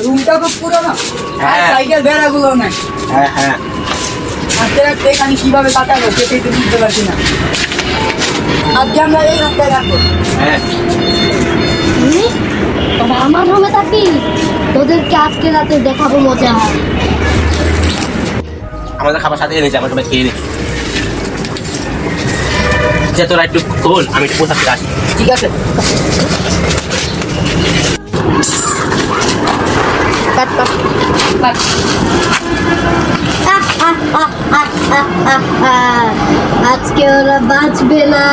রুমটা তো পুরোনো, আর সাইকেল বেড়াগুলো নাই। হ্যাঁ হাতে রাখতে এখানে কিভাবে কাটাবো সেটাই তো বুঝতে পারছি না। আজকে আমরা এই রাস্তায় রাখবো। আমার রুমে থাকি, তোদেরকে আজকে রাতে দেখাবো মজা। আমাদের খাবার সাথে এনেছে, আমরা সবাই খেয়ে নিই। তোরা একটু খোল, আমি একটু পোশাক আসি। ঠিক আছে, আজকে ওরা বাঁচবে না।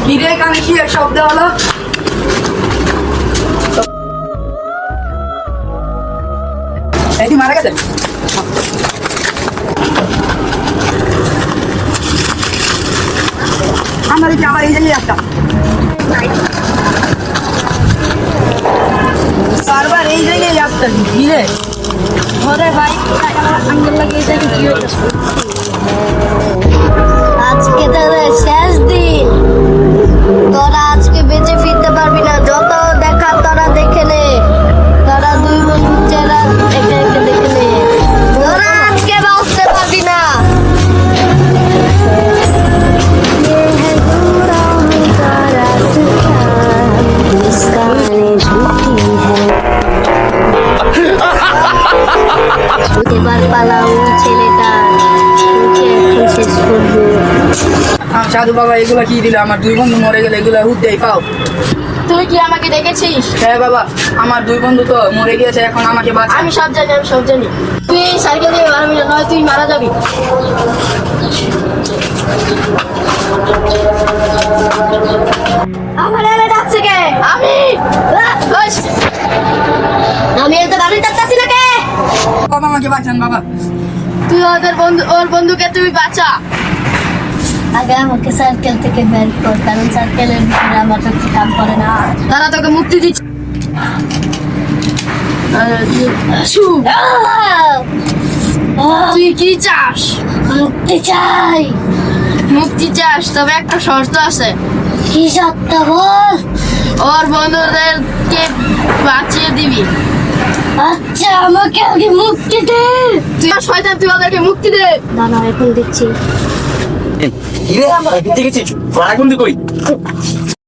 কিরে কানে কি এক শব্দ হলো? এটি মারা গেছে। আমার এই আবার এই জায়গায় একটা বারবার এই জায়গায় একটা কিরে ঘরে ভাই আঙ্গুল লাগিয়ে দেখি কি হচ্ছে। আজকে তোদের শেষ দিন, তোরা আজকে বেঁচে ফিরতে পারবি না। যত দেখা তোরা দেখে নে, তোরা দুই বন্ধু চেহারা একে একে দেখে নে, তোরা আজকে বাঁচতে পারবি না। এবার পালাও ছেলেটা, এখন শেষ করবো। সাধু বাবা এগুলা কি দিল? আমার দুই বন্ধু মরে গেলে এগুলা হুদ্দেই পাও। তুই কি আমাকে দেখেছিস? হ্যাঁ বাবা, আমার দুই বন্ধু তো মরে গিয়েছে, এখন আমাকে বাঁচা। আমি সব জানি, আমি সব জানি। তুই এই সাইকেল দিয়ে মারবি না, নয় তুই মারা যাবি। আমার এনে ডাকছে কে? আমি এত বাড়ি ডাকতাছি না কে? বাবা আমাকে বাঁচান বাবা। তুই ওর বন্ধুকে তুই বাঁচা। আগে আমাকে সার্কেল থেকে বের কর, কারণ সার্কেলের ভিতরে আমার তো কাম করে না। তারা তোকে মুক্তি দিচ্ছে। তুই কি চাস? মুক্তি চাই। মুক্তি চাস, তবে একটা শর্ত আছে। কি শর্ত বল? ওর বন্ধুদেরকে বাঁচিয়ে দিবি। আচ্ছা, আমাকে আগে মুক্তি দে। তুই শয়তান, তুই ওদেরকে মুক্তি দে। দাঁড়া, এখন দিচ্ছি। কিরে দেখেছি, কই